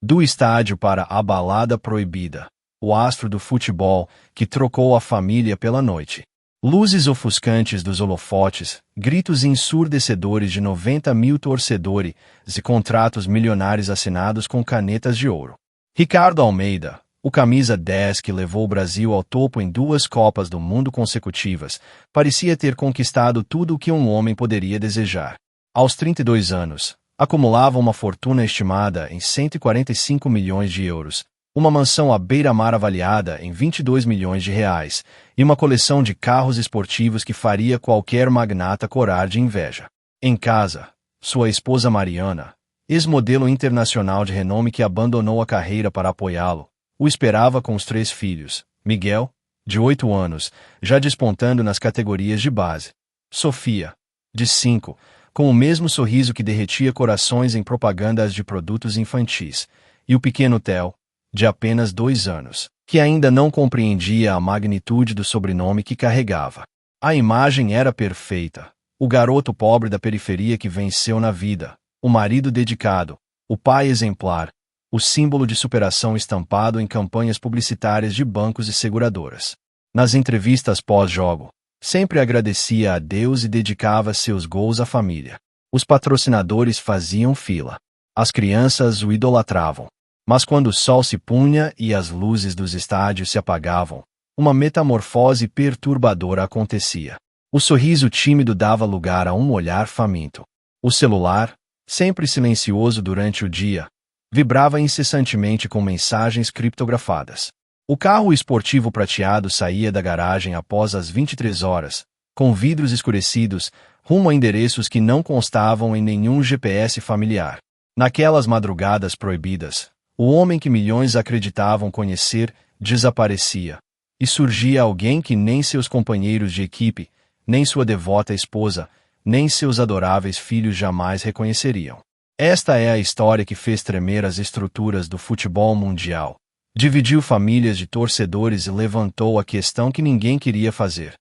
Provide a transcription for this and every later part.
Do estádio para a balada proibida. O astro do futebol, que trocou a família pela noite. Luzes ofuscantes dos holofotes, gritos ensurdecedores de 90 mil torcedores e contratos milionários assinados com canetas de ouro. Ricardo Almeida, o camisa 10 que levou o Brasil ao topo em 2 Copas do Mundo consecutivas, parecia ter conquistado tudo o que um homem poderia desejar. Aos 32 anos, acumulava uma fortuna estimada em 145 milhões de euros, uma mansão à beira-mar avaliada em 22 milhões de reais e uma coleção de carros esportivos que faria qualquer magnata corar de inveja. Em casa, sua esposa Mariana, ex-modelo internacional de renome que abandonou a carreira para apoiá-lo, o esperava com os 3 filhos, Miguel, de 8 anos, já despontando nas categorias de base, Sofia, de 5, com o mesmo sorriso que derretia corações em propagandas de produtos infantis, e o pequeno Theo, de apenas 2 anos, que ainda não compreendia a magnitude do sobrenome que carregava. A imagem era perfeita. O garoto pobre da periferia que venceu na vida, o marido dedicado, o pai exemplar, o símbolo de superação estampado em campanhas publicitárias de bancos e seguradoras. Nas entrevistas pós-jogo, sempre agradecia a Deus e dedicava seus gols à família. Os patrocinadores faziam fila. As crianças o idolatravam. Mas quando o sol se punha e as luzes dos estádios se apagavam, uma metamorfose perturbadora acontecia. O sorriso tímido dava lugar a um olhar faminto. O celular, sempre silencioso durante o dia, vibrava incessantemente com mensagens criptografadas. O carro esportivo prateado saía da garagem após as 23 horas, com vidros escurecidos, rumo a endereços que não constavam em nenhum GPS familiar. Naquelas madrugadas proibidas, o homem que milhões acreditavam conhecer desaparecia, e surgia alguém que nem seus companheiros de equipe, nem sua devota esposa, nem seus adoráveis filhos jamais reconheceriam. Esta é a história que fez tremer as estruturas do futebol mundial. Dividiu famílias de torcedores e levantou a questão que ninguém queria fazer.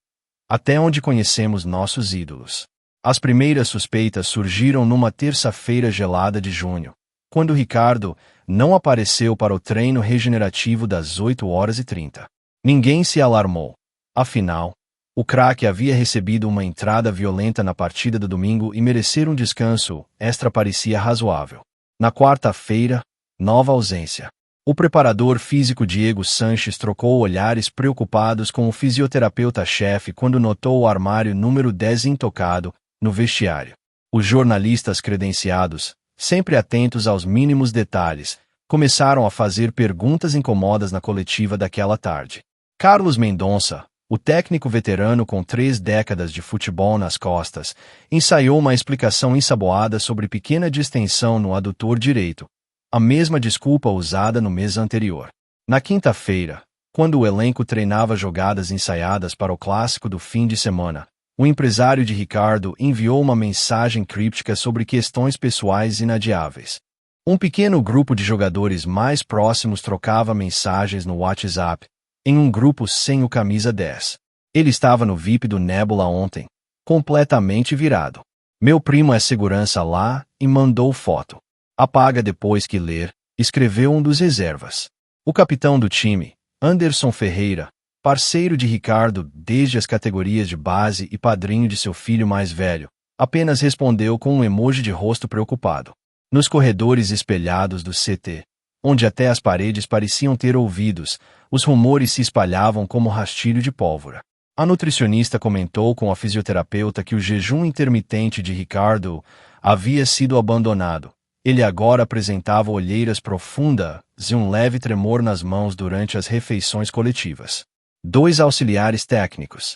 Até onde conhecemos nossos ídolos? As primeiras suspeitas surgiram numa terça-feira gelada de junho, quando Ricardo não apareceu para o treino regenerativo das 8h30. Ninguém se alarmou. Afinal, o craque havia recebido uma entrada violenta na partida do domingo e merecer um descanso extra parecia razoável. Na quarta-feira, nova ausência. O preparador físico Diego Sanches trocou olhares preocupados com o fisioterapeuta-chefe quando notou o armário número 10 intocado no vestiário. Os jornalistas credenciados, sempre atentos aos mínimos detalhes, começaram a fazer perguntas incômodas na coletiva daquela tarde. Carlos Mendonça, o técnico veterano com 3 décadas de futebol nas costas, ensaiou uma explicação ensaboada sobre pequena distensão no adutor direito, a mesma desculpa usada no mês anterior. Na quinta-feira, quando o elenco treinava jogadas ensaiadas para o clássico do fim de semana, o empresário de Ricardo enviou uma mensagem críptica sobre questões pessoais inadiáveis. Um pequeno grupo de jogadores mais próximos trocava mensagens no WhatsApp, em um grupo sem o camisa 10. Ele estava no VIP do Nebula ontem, completamente virado. Meu primo é segurança lá e mandou foto. Apaga depois que ler, escreveu um dos reservas. O capitão do time, Anderson Ferreira, parceiro de Ricardo desde as categorias de base e padrinho de seu filho mais velho, apenas respondeu com um emoji de rosto preocupado. Nos corredores espelhados do CT, onde até as paredes pareciam ter ouvidos, os rumores se espalhavam como rastilho de pólvora. A nutricionista comentou com a fisioterapeuta que o jejum intermitente de Ricardo havia sido abandonado. Ele agora apresentava olheiras profundas e um leve tremor nas mãos durante as refeições coletivas. 2 auxiliares técnicos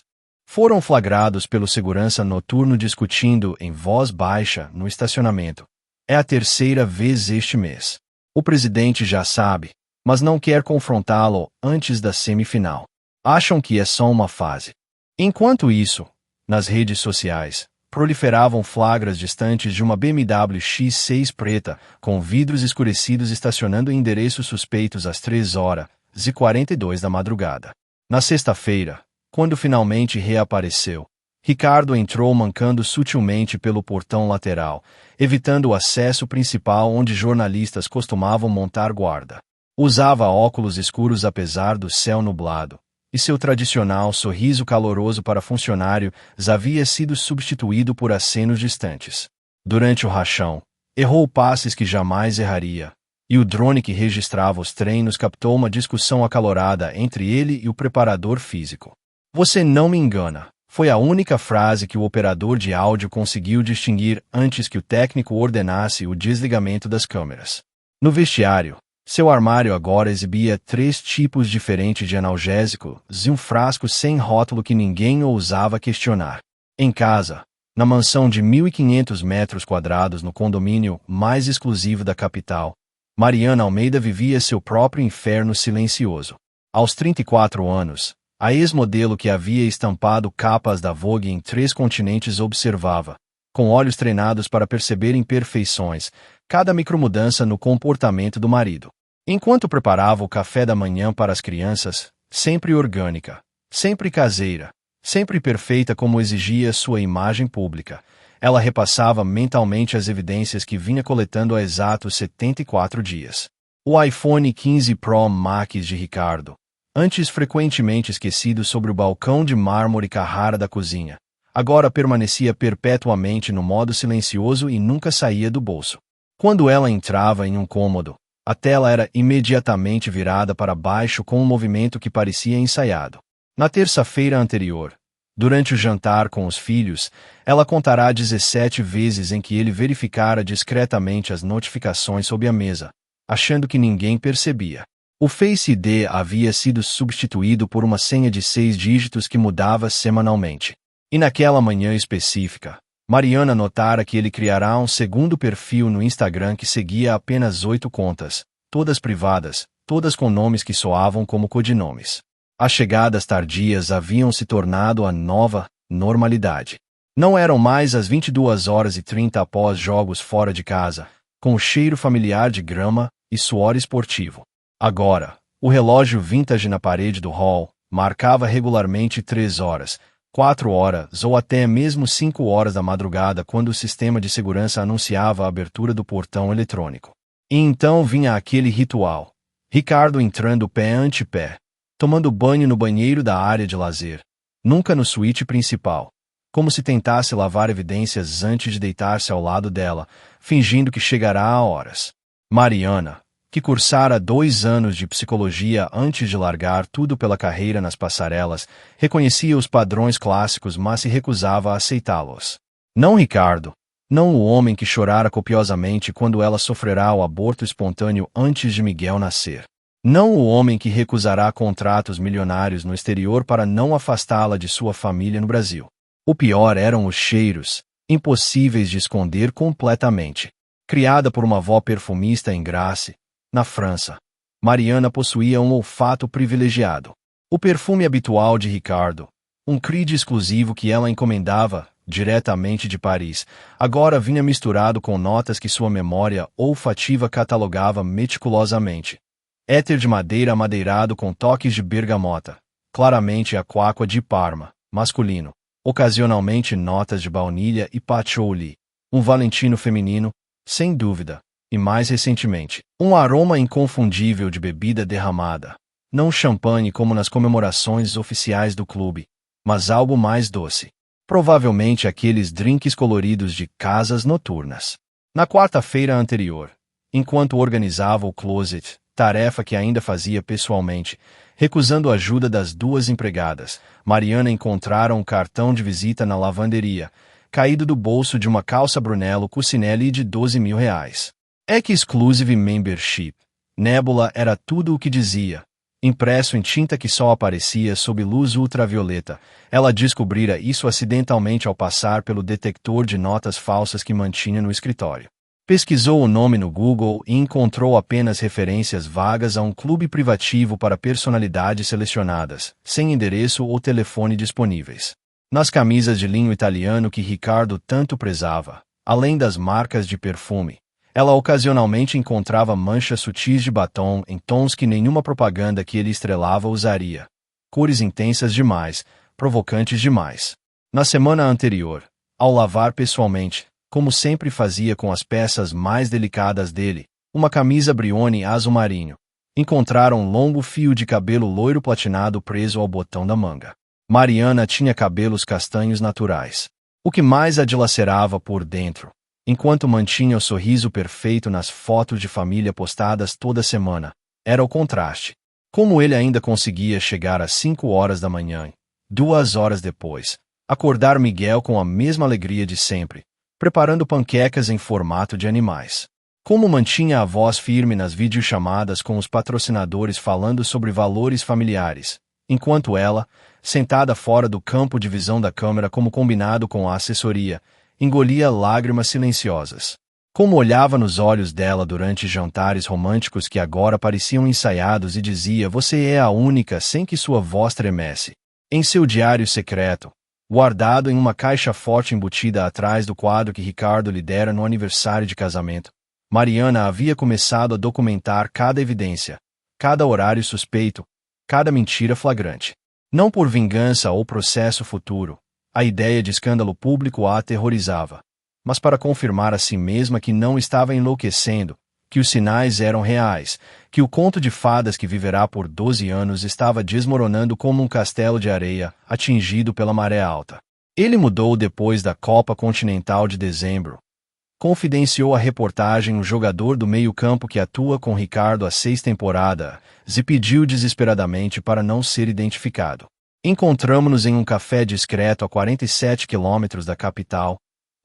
foram flagrados pelo segurança noturno discutindo em voz baixa no estacionamento. É a 3ª vez este mês. O presidente já sabe, mas não quer confrontá-lo antes da semifinal. Acham que é só uma fase. Enquanto isso, nas redes sociais, proliferavam flagras distantes de uma BMW X6 preta, com vidros escurecidos estacionando em endereços suspeitos às 3h42 da madrugada. Na sexta-feira, quando finalmente reapareceu, Ricardo entrou mancando sutilmente pelo portão lateral, evitando o acesso principal onde jornalistas costumavam montar guarda. Usava óculos escuros apesar do céu nublado, e seu tradicional sorriso caloroso para funcionários havia sido substituído por acenos distantes. Durante o rachão, errou passes que jamais erraria, e o drone que registrava os treinos captou uma discussão acalorada entre ele e o preparador físico. "Você não me engana", foi a única frase que o operador de áudio conseguiu distinguir antes que o técnico ordenasse o desligamento das câmeras. No vestiário, seu armário agora exibia 3 tipos diferentes de analgésicos e um frasco sem rótulo que ninguém ousava questionar. Em casa, na mansão de 1.500 metros quadrados no condomínio mais exclusivo da capital, Mariana Almeida vivia seu próprio inferno silencioso. Aos 34 anos, a ex-modelo que havia estampado capas da Vogue em 3 continentes observava, com olhos treinados para perceber imperfeições, cada micromudança no comportamento do marido. Enquanto preparava o café da manhã para as crianças, sempre orgânica, sempre caseira, sempre perfeita como exigia sua imagem pública, ela repassava mentalmente as evidências que vinha coletando há exatos 74 dias. O iPhone 15 Pro Max de Ricardo, antes frequentemente esquecido sobre o balcão de mármore Carrara da cozinha, agora permanecia perpetuamente no modo silencioso e nunca saía do bolso. Quando ela entrava em um cômodo, a tela era imediatamente virada para baixo com um movimento que parecia ensaiado. Na terça-feira anterior, durante o jantar com os filhos, ela contará 17 vezes em que ele verificara discretamente as notificações sob a mesa, achando que ninguém percebia. O Face ID havia sido substituído por uma senha de 6 dígitos que mudava semanalmente. E naquela manhã específica, Mariana notara que ele criará um segundo perfil no Instagram que seguia apenas 8 contas, todas privadas, todas com nomes que soavam como codinomes. As chegadas tardias haviam se tornado a nova normalidade. Não eram mais as 22h30 após jogos fora de casa, com o cheiro familiar de grama e suor esportivo. Agora, o relógio vintage na parede do hall marcava regularmente 3 horas, 4 horas ou até mesmo 5 horas da madrugada quando o sistema de segurança anunciava a abertura do portão eletrônico. E então vinha aquele ritual. Ricardo entrando pé ante pé, tomando banho no banheiro da área de lazer, nunca no suíte principal, como se tentasse lavar evidências antes de deitar-se ao lado dela, fingindo que chegará a horas. Mariana, que cursara 2 anos de psicologia antes de largar tudo pela carreira nas passarelas, reconhecia os padrões clássicos, mas se recusava a aceitá-los. Não Ricardo, não o homem que chorara copiosamente quando ela sofrerá o aborto espontâneo antes de Miguel nascer. Não o homem que recusará contratos milionários no exterior para não afastá-la de sua família no Brasil. O pior eram os cheiros, impossíveis de esconder completamente. Criada por uma avó perfumista em Grasse, na França, Mariana possuía um olfato privilegiado. O perfume habitual de Ricardo, um creed exclusivo que ela encomendava diretamente de Paris, agora vinha misturado com notas que sua memória olfativa catalogava meticulosamente. Éter de madeira amadeirado com toques de bergamota, claramente aquáqua de Parma, masculino, ocasionalmente notas de baunilha e patchouli, um Valentino feminino, sem dúvida, e mais recentemente, um aroma inconfundível de bebida derramada, não champanhe como nas comemorações oficiais do clube, mas algo mais doce. Provavelmente aqueles drinks coloridos de casas noturnas. Na quarta-feira anterior, enquanto organizava o closet, tarefa que ainda fazia pessoalmente, recusando a ajuda das 2 empregadas, Mariana encontrara um cartão de visita na lavanderia, caído do bolso de uma calça Brunello Cucinelli de R$12.000. Exclusive Membership. Nebula era tudo o que dizia. Impresso em tinta que só aparecia sob luz ultravioleta, ela descobrira isso acidentalmente ao passar pelo detector de notas falsas que mantinha no escritório. Pesquisou o nome no Google e encontrou apenas referências vagas a um clube privativo para personalidades selecionadas, sem endereço ou telefone disponíveis. Nas camisas de linho italiano que Ricardo tanto prezava, além das marcas de perfume, ela ocasionalmente encontrava manchas sutis de batom em tons que nenhuma propaganda que ele estrelava usaria. Cores intensas demais, provocantes demais. Na semana anterior, ao lavar pessoalmente, como sempre fazia com as peças mais delicadas dele, uma camisa Brioni azul marinho, encontraram um longo fio de cabelo loiro platinado preso ao botão da manga. Mariana tinha cabelos castanhos naturais, o que mais a dilacerava por dentro, enquanto mantinha o sorriso perfeito nas fotos de família postadas toda semana, era o contraste. Como ele ainda conseguia chegar às 5 horas da manhã, 2 horas depois, acordar Miguel com a mesma alegria de sempre, preparando panquecas em formato de animais. Como mantinha a voz firme nas videochamadas com os patrocinadores falando sobre valores familiares, enquanto ela, sentada fora do campo de visão da câmera como combinado com a assessoria, engolia lágrimas silenciosas. Como olhava nos olhos dela durante jantares românticos que agora pareciam ensaiados e dizia: "Você é a única", sem que sua voz tremesse. Em seu diário secreto, guardado em uma caixa forte embutida atrás do quadro que Ricardo lhe dera no aniversário de casamento, Mariana havia começado a documentar cada evidência, cada horário suspeito, cada mentira flagrante. Não por vingança ou processo futuro, a ideia de escândalo público a aterrorizava, mas para confirmar a si mesma que não estava enlouquecendo, que os sinais eram reais, que o conto de fadas que viverá por 12 anos estava desmoronando como um castelo de areia atingido pela maré alta. Ele mudou depois da Copa Continental de dezembro. Confidenciou a reportagem um jogador do meio-campo que atua com Ricardo há 6 temporadas e pediu desesperadamente para não ser identificado. Encontramo-nos em um café discreto a 47 quilômetros da capital,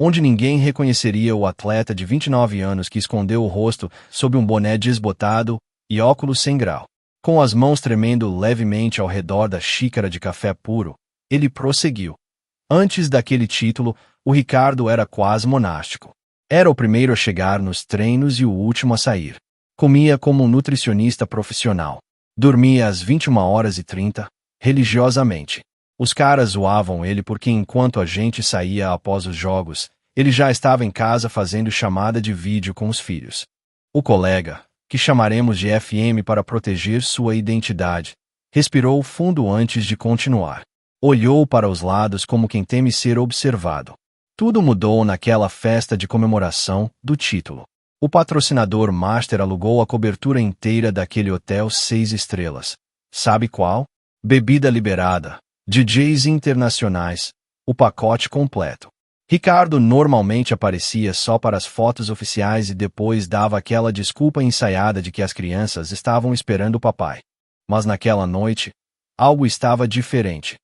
onde ninguém reconheceria o atleta de 29 anos que escondeu o rosto sob um boné desbotado e óculos sem grau. Com as mãos tremendo levemente ao redor da xícara de café puro, ele prosseguiu. Antes daquele título, o Ricardo era quase monástico. Era o primeiro a chegar nos treinos e o último a sair. Comia como um nutricionista profissional. Dormia às 21h30, religiosamente. Os caras zoavam ele porque enquanto a gente saía após os jogos, ele já estava em casa fazendo chamada de vídeo com os filhos. O colega, que chamaremos de FM para proteger sua identidade, respirou fundo antes de continuar. Olhou para os lados como quem teme ser observado. Tudo mudou naquela festa de comemoração do título. O patrocinador Master alugou a cobertura inteira daquele hotel 6 estrelas. Sabe qual? Bebida liberada, DJs internacionais, o pacote completo. Ricardo normalmente aparecia só para as fotos oficiais e depois dava aquela desculpa ensaiada de que as crianças estavam esperando o papai. Mas naquela noite, algo estava diferente.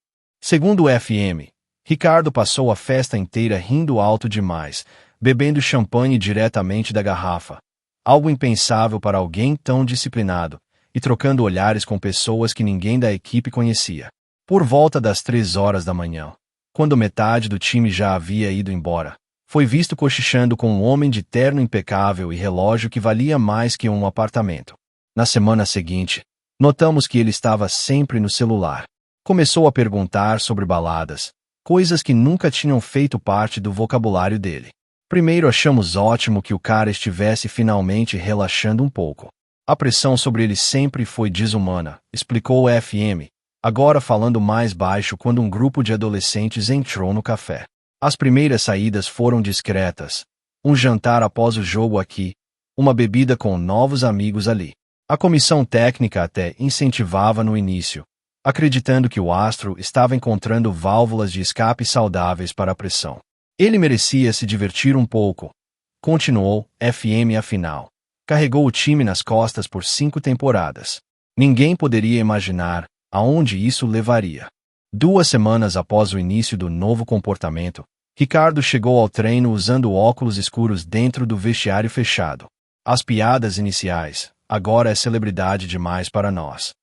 Segundo o FM, Ricardo passou a festa inteira rindo alto demais, bebendo champanhe diretamente da garrafa, algo impensável para alguém tão disciplinado, e trocando olhares com pessoas que ninguém da equipe conhecia. Por volta das 3 horas da manhã, quando metade do time já havia ido embora, foi visto cochichando com um homem de terno impecável e relógio que valia mais que um apartamento. Na semana seguinte, notamos que ele estava sempre no celular. Começou a perguntar sobre baladas, coisas que nunca tinham feito parte do vocabulário dele. Primeiro achamos ótimo que o cara estivesse finalmente relaxando um pouco. A pressão sobre ele sempre foi desumana, explicou o FM, agora falando mais baixo quando um grupo de adolescentes entrou no café. As primeiras saídas foram discretas. Um jantar após o jogo aqui, uma bebida com novos amigos ali. A comissão técnica até incentivava no início, acreditando que o astro estava encontrando válvulas de escape saudáveis para a pressão. Ele merecia se divertir um pouco. Continuou, FM afinal. Carregou o time nas costas por 5 temporadas. Ninguém poderia imaginar aonde isso levaria. 2 semanas após o início do novo comportamento, Ricardo chegou ao treino usando óculos escuros dentro do vestiário fechado. As piadas iniciais, agora é celebridade demais para nós,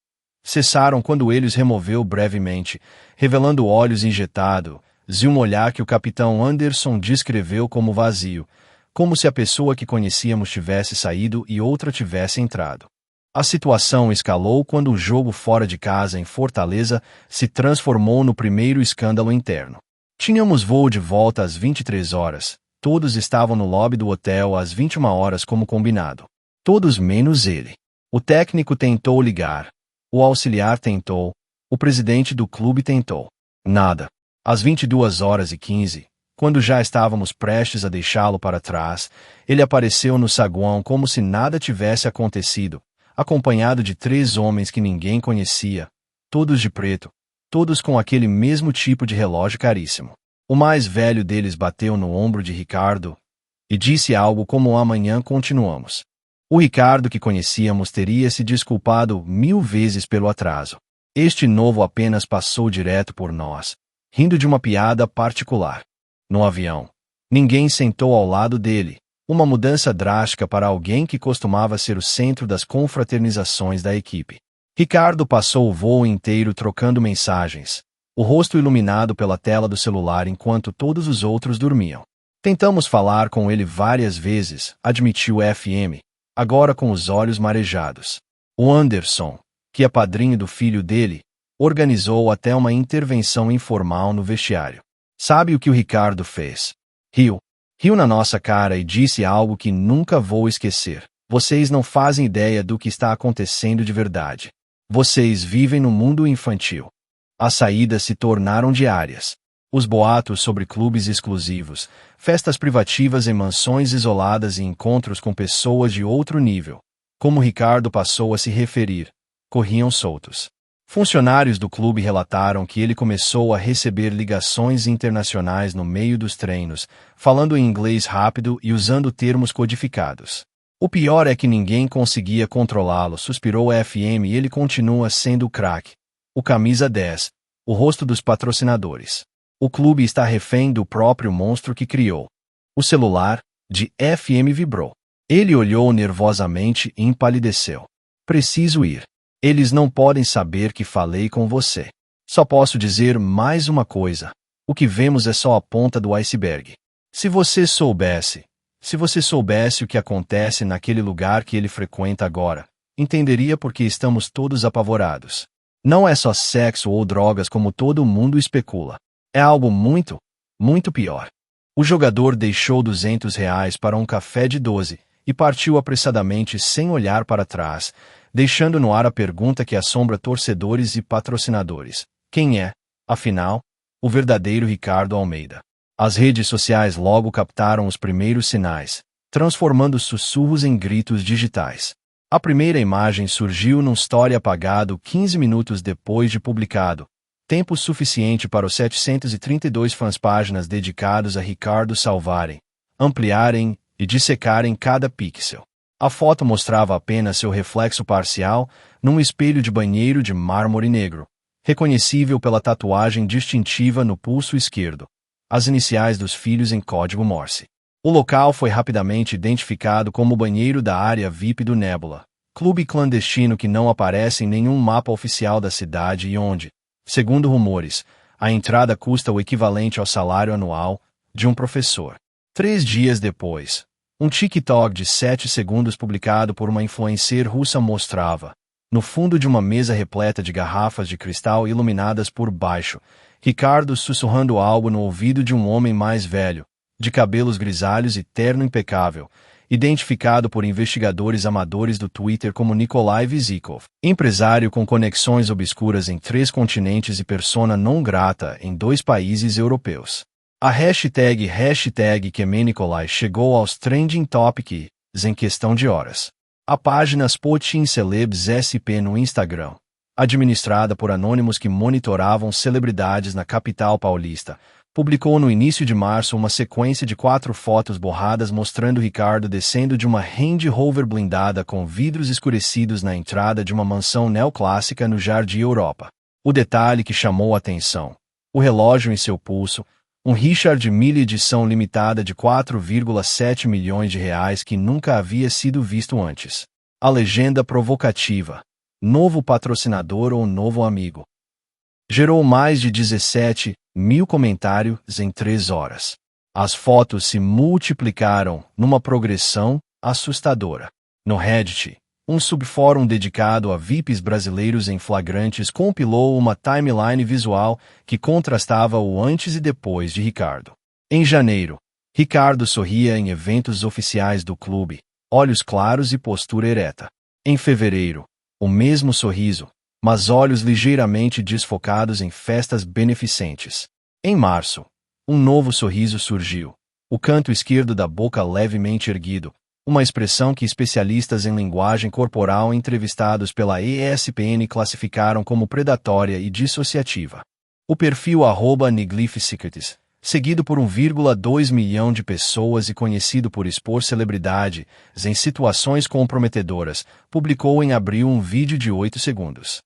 cessaram quando ele os removeu brevemente, revelando olhos injetados e um olhar que o capitão Anderson descreveu como vazio, como se a pessoa que conhecíamos tivesse saído e outra tivesse entrado. A situação escalou quando o jogo fora de casa em Fortaleza se transformou no primeiro escândalo interno. Tínhamos voo de volta às 23 horas, todos estavam no lobby do hotel às 21 horas como combinado. Todos menos ele. O técnico tentou ligar. O auxiliar tentou, o presidente do clube tentou. Nada. Às 22h15, quando já estávamos prestes a deixá-lo para trás, ele apareceu no saguão como se nada tivesse acontecido, acompanhado de 3 homens que ninguém conhecia, todos de preto, todos com aquele mesmo tipo de relógio caríssimo. O mais velho deles bateu no ombro de Ricardo e disse algo como: "Amanhã continuamos." O Ricardo que conhecíamos teria se desculpado 1000 vezes pelo atraso. Este novo apenas passou direto por nós, rindo de uma piada particular. No avião, ninguém sentou ao lado dele, uma mudança drástica para alguém que costumava ser o centro das confraternizações da equipe. Ricardo passou o voo inteiro trocando mensagens, o rosto iluminado pela tela do celular enquanto todos os outros dormiam. Tentamos falar com ele várias vezes, admitiu FM, agora com os olhos marejados. O Anderson, que é padrinho do filho dele, organizou até uma intervenção informal no vestiário. Sabe o que o Ricardo fez? Riu. Riu na nossa cara e disse algo que nunca vou esquecer. Vocês não fazem ideia do que está acontecendo de verdade. Vocês vivem no mundo infantil. As saídas se tornaram diárias. Os boatos sobre clubes exclusivos, festas privativas em mansões isoladas e encontros com pessoas de outro nível, como Ricardo passou a se referir, corriam soltos. Funcionários do clube relataram que ele começou a receber ligações internacionais no meio dos treinos, falando em inglês rápido e usando termos codificados. O pior é que ninguém conseguia controlá-lo, suspirou a FM, e ele continua sendo o craque, o camisa 10, o rosto dos patrocinadores. O clube está refém do próprio monstro que criou. O celular de FM vibrou. Ele olhou nervosamente e empalideceu. Preciso ir. Eles não podem saber que falei com você. Só posso dizer mais uma coisa. O que vemos é só a ponta do iceberg. Se você soubesse o que acontece naquele lugar que ele frequenta agora, entenderia por que estamos todos apavorados. Não é só sexo ou drogas como todo mundo especula. É algo muito, muito pior. O jogador deixou R$ 200 para um café de 12 e partiu apressadamente sem olhar para trás, deixando no ar a pergunta que assombra torcedores e patrocinadores. Quem é, afinal, o verdadeiro Ricardo Almeida? As redes sociais logo captaram os primeiros sinais, transformando sussurros em gritos digitais. A primeira imagem surgiu num story apagado 15 minutos depois de publicado, tempo suficiente para os 732 fãs-páginas dedicados a Ricardo salvarem, ampliarem e dissecarem cada pixel. A foto mostrava apenas seu reflexo parcial num espelho de banheiro de mármore negro, reconhecível pela tatuagem distintiva no pulso esquerdo, as iniciais dos filhos em código Morse. O local foi rapidamente identificado como o banheiro da área VIP do Nebula, clube clandestino que não aparece em nenhum mapa oficial da cidade e onde, segundo rumores, a entrada custa o equivalente ao salário anual de um professor. 3 dias depois, um TikTok de 7 segundos publicado por uma influencer russa mostrava, no fundo de uma mesa repleta de garrafas de cristal iluminadas por baixo, Ricardo sussurrando algo no ouvido de um homem mais velho, de cabelos grisalhos e terno impecável, identificado por investigadores amadores do Twitter como Nikolai Vizikov, empresário com conexões obscuras em 3 continentes e persona non grata em 2 países europeus. A hashtag #QMNikolai chegou aos trending topics em questão de horas. A página Spotin Celebs SP no Instagram, administrada por anônimos que monitoravam celebridades na capital paulista, publicou no início de março uma sequência de 4 fotos borradas mostrando Ricardo descendo de uma Range Rover blindada com vidros escurecidos na entrada de uma mansão neoclássica no Jardim Europa. O detalhe que chamou a atenção: o relógio em seu pulso, um Richard Mille edição limitada de 4,7 milhões de reais que nunca havia sido visto antes. A legenda provocativa: novo patrocinador ou novo amigo, gerou mais de 17 mil comentários em 3 horas. As fotos se multiplicaram numa progressão assustadora. No Reddit, um subfórum dedicado a VIPs brasileiros em flagrantes compilou uma timeline visual que contrastava o antes e depois de Ricardo. Em janeiro, Ricardo sorria em eventos oficiais do clube, olhos claros e postura ereta. Em fevereiro, o mesmo sorriso, mas olhos ligeiramente desfocados em festas beneficentes. Em março, um novo sorriso surgiu. O canto esquerdo da boca levemente erguido, uma expressão que especialistas em linguagem corporal entrevistados pela ESPN classificaram como predatória e dissociativa. O perfil @Neglificicutes, seguido por 1,2 milhão de pessoas e conhecido por expor celebridades em situações comprometedoras, publicou em abril um vídeo de 8 segundos.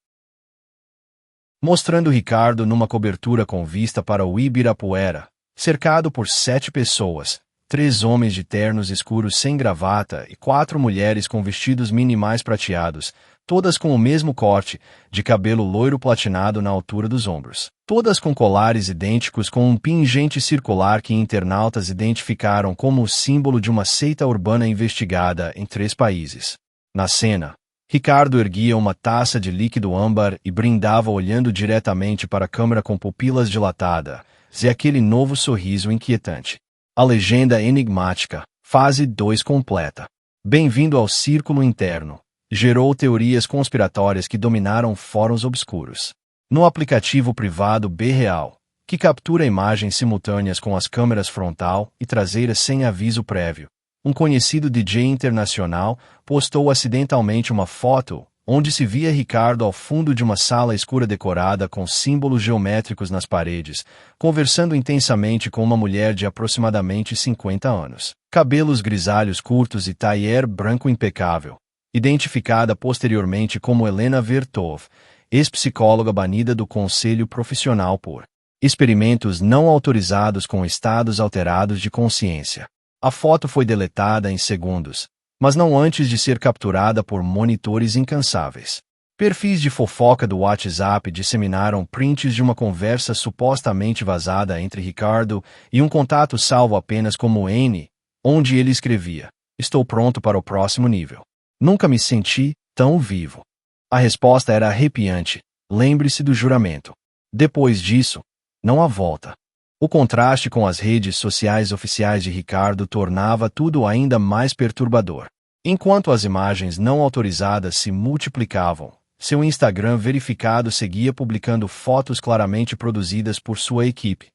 Mostrando Ricardo numa cobertura com vista para o Ibirapuera, cercado por 7 pessoas, 3 homens de ternos escuros sem gravata e 4 mulheres com vestidos minimais prateados, todas com o mesmo corte, de cabelo loiro platinado na altura dos ombros. Todas com colares idênticos com um pingente circular que internautas identificaram como o símbolo de uma seita urbana investigada em 3 países. Na cena, Ricardo erguia uma taça de líquido âmbar e brindava olhando diretamente para a câmera com pupilas dilatadas, e aquele novo sorriso inquietante. A legenda enigmática, fase 2 completa. Bem-vindo ao círculo interno. Gerou teorias conspiratórias que dominaram fóruns obscuros. No aplicativo privado BReal, que captura imagens simultâneas com as câmeras frontal e traseira sem aviso prévio, um conhecido DJ internacional postou acidentalmente uma foto onde se via Ricardo ao fundo de uma sala escura decorada com símbolos geométricos nas paredes, conversando intensamente com uma mulher de aproximadamente 50 anos. Cabelos grisalhos curtos e tailleur branco impecável. Identificada posteriormente como Helena Vertov, ex-psicóloga banida do Conselho Profissional por experimentos não autorizados com estados alterados de consciência. A foto foi deletada em segundos, mas não antes de ser capturada por monitores incansáveis. Perfis de fofoca do WhatsApp disseminaram prints de uma conversa supostamente vazada entre Ricardo e um contato salvo apenas como N, onde ele escrevia: "Estou pronto para o próximo nível. Nunca me senti tão vivo." A resposta era arrepiante: "Lembre-se do juramento." Depois disso, não há volta. O contraste com as redes sociais oficiais de Ricardo tornava tudo ainda mais perturbador. Enquanto as imagens não autorizadas se multiplicavam, seu Instagram verificado seguia publicando fotos claramente produzidas por sua equipe.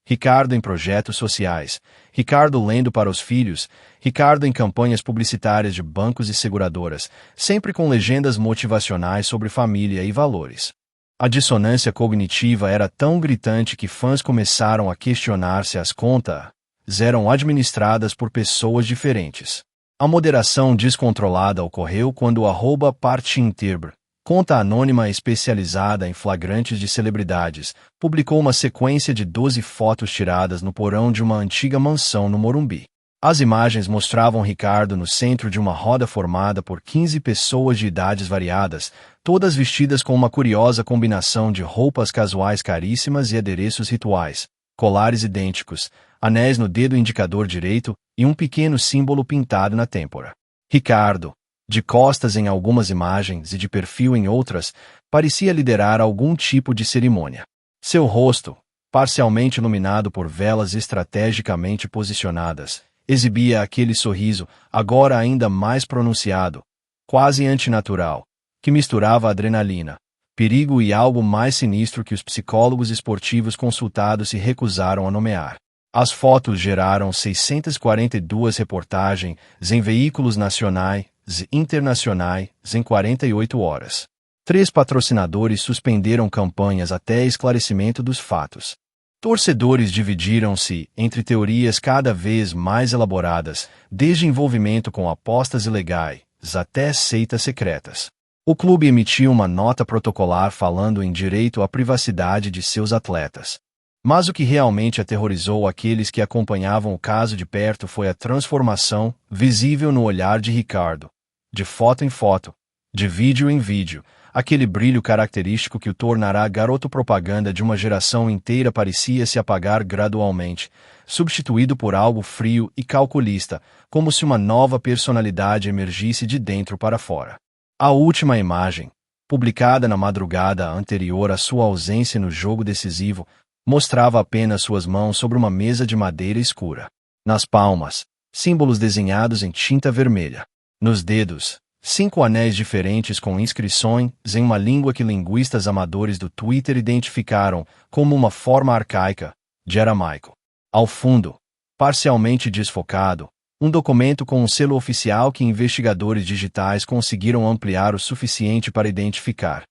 Ricardo em projetos sociais, Ricardo lendo para os filhos, Ricardo em campanhas publicitárias de bancos e seguradoras, sempre com legendas motivacionais sobre família e valores. A dissonância cognitiva era tão gritante que fãs começaram a questionar se as contas eram administradas por pessoas diferentes. A moderação descontrolada ocorreu quando o @Partinterbre, conta anônima especializada em flagrantes de celebridades, publicou uma sequência de 12 fotos tiradas no porão de uma antiga mansão no Morumbi. As imagens mostravam Ricardo no centro de uma roda formada por 15 pessoas de idades variadas, todas vestidas com uma curiosa combinação de roupas casuais caríssimas e adereços rituais, colares idênticos, anéis no dedo indicador direito e um pequeno símbolo pintado na têmpora. Ricardo, de costas em algumas imagens e de perfil em outras, parecia liderar algum tipo de cerimônia. Seu rosto, parcialmente iluminado por velas estrategicamente posicionadas, exibia aquele sorriso, agora ainda mais pronunciado, quase antinatural, que misturava adrenalina, perigo e algo mais sinistro que os psicólogos esportivos consultados se recusaram a nomear. As fotos geraram 642 reportagens em veículos nacionais e internacionais em 48 horas. 3 patrocinadores suspenderam campanhas até esclarecimento dos fatos. Torcedores dividiram-se entre teorias cada vez mais elaboradas, desde envolvimento com apostas ilegais até seitas secretas. O clube emitiu uma nota protocolar falando em direito à privacidade de seus atletas. Mas o que realmente aterrorizou aqueles que acompanhavam o caso de perto foi a transformação visível no olhar de Ricardo. De foto em foto, de vídeo em vídeo, aquele brilho característico que o tornará garoto propaganda de uma geração inteira parecia se apagar gradualmente, substituído por algo frio e calculista, como se uma nova personalidade emergisse de dentro para fora. A última imagem, publicada na madrugada anterior à sua ausência no jogo decisivo, mostrava apenas suas mãos sobre uma mesa de madeira escura. Nas palmas, símbolos desenhados em tinta vermelha. Nos dedos, 5 anéis diferentes com inscrições em uma língua que linguistas amadores do Twitter identificaram como uma forma arcaica, de aramaico. Ao fundo, parcialmente desfocado, um documento com um selo oficial que investigadores digitais conseguiram ampliar o suficiente para identificar.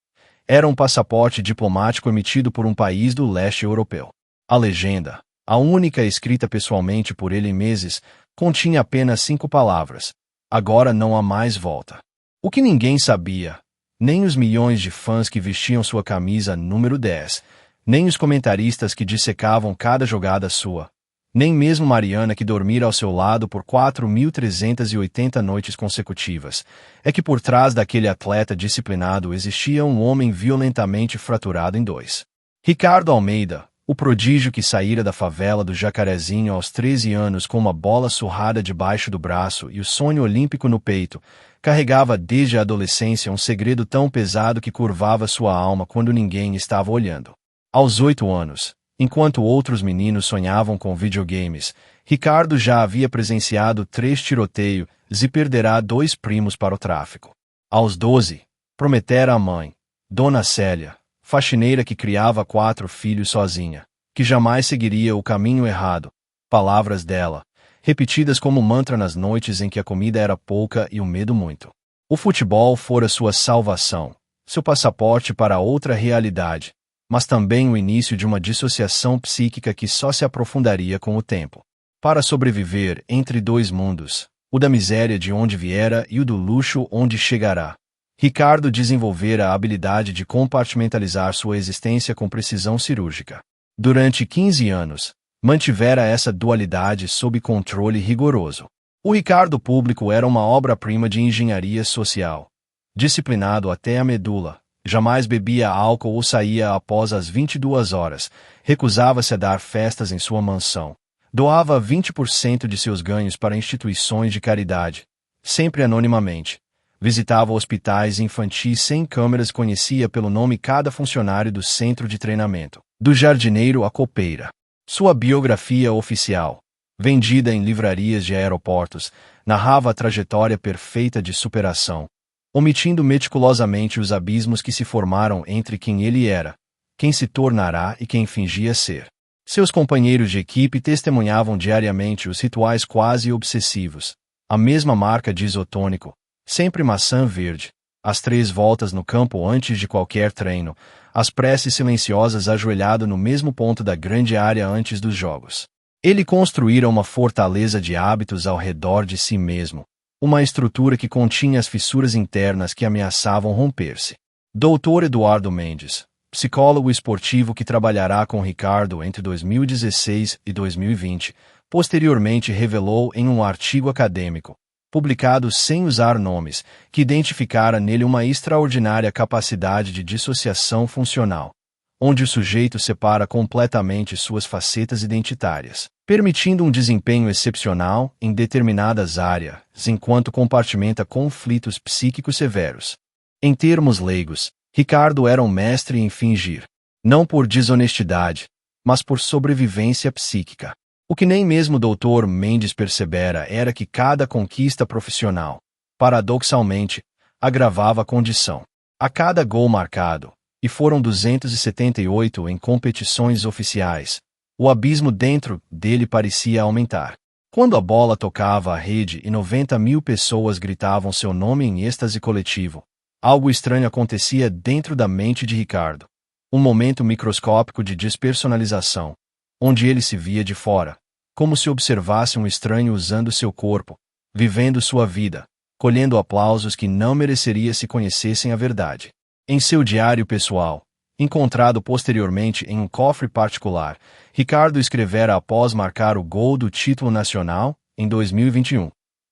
Era um passaporte diplomático emitido por um país do leste europeu. A legenda, a única escrita pessoalmente por ele em meses, continha apenas 5 palavras. Agora não há mais volta. O que ninguém sabia, nem os milhões de fãs que vestiam sua camisa número 10, nem os comentaristas que dissecavam cada jogada sua, nem mesmo Mariana que dormira ao seu lado por 4.380 noites consecutivas, é que por trás daquele atleta disciplinado existia um homem violentamente fraturado em 2. Ricardo Almeida, o prodígio que saíra da favela do Jacarezinho aos 13 anos com uma bola surrada debaixo do braço e o sonho olímpico no peito, carregava desde a adolescência um segredo tão pesado que curvava sua alma quando ninguém estava olhando. Aos 8 anos, enquanto outros meninos sonhavam com videogames, Ricardo já havia presenciado 3 tiroteios e perderá 2 primos para o tráfico. Aos 12, prometera à mãe, Dona Célia, faxineira que criava 4 filhos sozinha, que jamais seguiria o caminho errado, palavras dela, repetidas como mantra nas noites em que a comida era pouca e o medo muito. O futebol fora sua salvação, seu passaporte para outra realidade, mas também o início de uma dissociação psíquica que só se aprofundaria com o tempo. Para sobreviver entre 2 mundos, o da miséria de onde viera e o do luxo onde chegará, Ricardo desenvolvera a habilidade de compartimentalizar sua existência com precisão cirúrgica. Durante 15 anos, mantivera essa dualidade sob controle rigoroso. O Ricardo público era uma obra-prima de engenharia social. Disciplinado até a medula, jamais bebia álcool ou saía após as 22 horas, recusava-se a dar festas em sua mansão, doava 20% de seus ganhos para instituições de caridade, sempre anonimamente. Visitava hospitais infantis sem câmeras e conhecia pelo nome cada funcionário do centro de treinamento, do jardineiro à copeira. Sua biografia oficial, vendida em livrarias de aeroportos, narrava a trajetória perfeita de superação, omitindo meticulosamente os abismos que se formaram entre quem ele era, quem se tornará e quem fingia ser. Seus companheiros de equipe testemunhavam diariamente os rituais quase obsessivos, a mesma marca de isotônico, sempre maçã verde, as 3 voltas no campo antes de qualquer treino, as preces silenciosas ajoelhado no mesmo ponto da grande área antes dos jogos. Ele construíra uma fortaleza de hábitos ao redor de si mesmo, uma estrutura que continha as fissuras internas que ameaçavam romper-se. Dr. Eduardo Mendes, psicólogo esportivo que trabalhará com Ricardo entre 2016 e 2020, posteriormente revelou em um artigo acadêmico, publicado sem usar nomes, que identificara nele uma extraordinária capacidade de dissociação funcional, onde o sujeito separa completamente suas facetas identitárias, permitindo um desempenho excepcional em determinadas áreas, enquanto compartimenta conflitos psíquicos severos. Em termos leigos, Ricardo era um mestre em fingir, não por desonestidade, mas por sobrevivência psíquica. O que nem mesmo o Dr. Mendes percebera era que cada conquista profissional, paradoxalmente, agravava a condição. A cada gol marcado, e foram 278 em competições oficiais, o abismo dentro dele parecia aumentar. Quando a bola tocava a rede e 90.000 pessoas gritavam seu nome em êxtase coletivo, algo estranho acontecia dentro da mente de Ricardo. Um momento microscópico de despersonalização, onde ele se via de fora, como se observasse um estranho usando seu corpo, vivendo sua vida, colhendo aplausos que não mereceria se conhecessem a verdade. Em seu diário pessoal, encontrado posteriormente em um cofre particular, Ricardo escrevera após marcar o gol do título nacional, em 2021.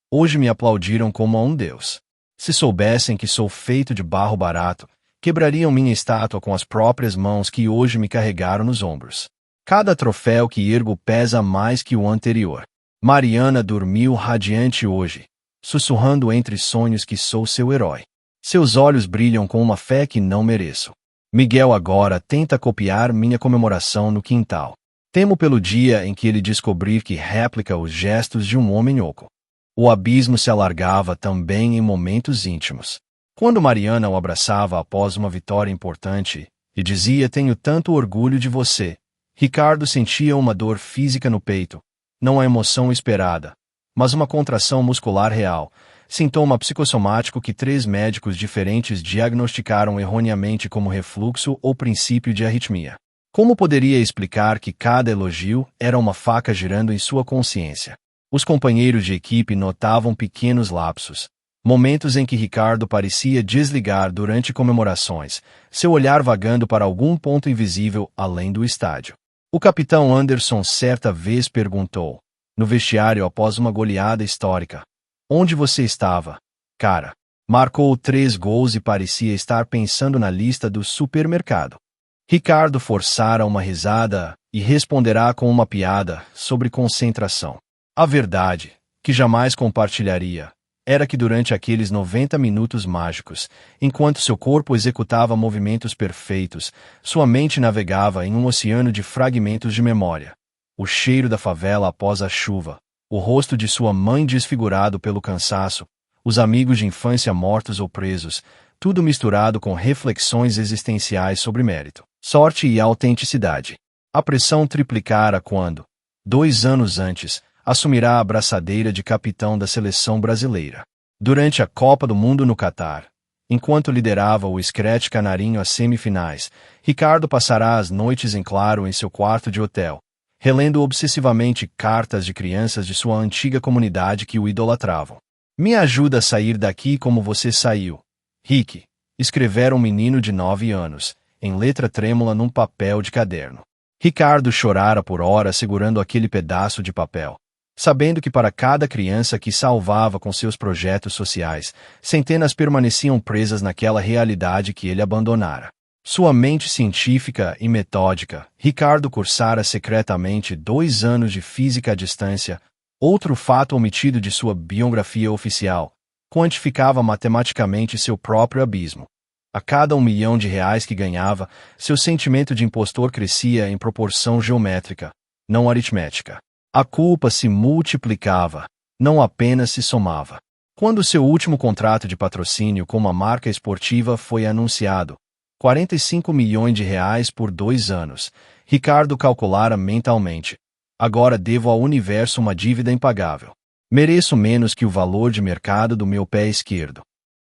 Hoje me aplaudiram como a um deus. Se soubessem que sou feito de barro barato, quebrariam minha estátua com as próprias mãos que hoje me carregaram nos ombros. Cada troféu que ergo pesa mais que o anterior. Mariana dormiu radiante hoje, sussurrando entre sonhos que sou seu herói. Seus olhos brilham com uma fé que não mereço. Miguel agora tenta copiar minha comemoração no quintal. Temo pelo dia em que ele descobrir que réplica os gestos de um homem oco. O abismo se alargava também em momentos íntimos. Quando Mariana o abraçava após uma vitória importante, e dizia: tenho tanto orgulho de você, Ricardo sentia uma dor física no peito, não a emoção esperada, mas uma contração muscular real, sintoma psicossomático que 3 médicos diferentes diagnosticaram erroneamente como refluxo ou princípio de arritmia. Como poderia explicar que cada elogio era uma faca girando em sua consciência? Os companheiros de equipe notavam pequenos lapsos, momentos em que Ricardo parecia desligar durante comemorações, seu olhar vagando para algum ponto invisível além do estádio. O capitão Anderson certa vez perguntou, no vestiário após uma goleada histórica: "Onde você estava, cara?" Marcou 3 gols e parecia estar pensando na lista do supermercado. Ricardo forçara uma risada e responderá com uma piada sobre concentração. A verdade, que jamais compartilharia, era que durante aqueles 90 minutos mágicos, enquanto seu corpo executava movimentos perfeitos, sua mente navegava em um oceano de fragmentos de memória. O cheiro da favela após a chuva, o rosto de sua mãe desfigurado pelo cansaço, os amigos de infância mortos ou presos, tudo misturado com reflexões existenciais sobre mérito, sorte e autenticidade. A pressão triplicara quando, 2 anos antes, assumirá a braçadeira de capitão da seleção brasileira. Durante a Copa do Mundo no Catar, enquanto liderava o Scratch Canarinho às semifinais, Ricardo passará as noites em claro em seu quarto de hotel, relendo obsessivamente cartas de crianças de sua antiga comunidade que o idolatravam. "Me ajuda a sair daqui como você saiu, Rick", escrevera um menino de 9 anos, em letra trêmula num papel de caderno. Ricardo chorara por horas segurando aquele pedaço de papel, sabendo que para cada criança que salvava com seus projetos sociais, centenas permaneciam presas naquela realidade que ele abandonara. Sua mente científica e metódica, Ricardo cursara secretamente 2 anos de física à distância, outro fato omitido de sua biografia oficial, quantificava matematicamente seu próprio abismo. A cada R$1 milhão que ganhava, seu sentimento de impostor crescia em proporção geométrica, não aritmética. A culpa se multiplicava, não apenas se somava. Quando seu último contrato de patrocínio com uma marca esportiva foi anunciado, R$45 milhões por 2 anos, Ricardo calculara mentalmente: "Agora devo ao universo uma dívida impagável. Mereço menos que o valor de mercado do meu pé esquerdo."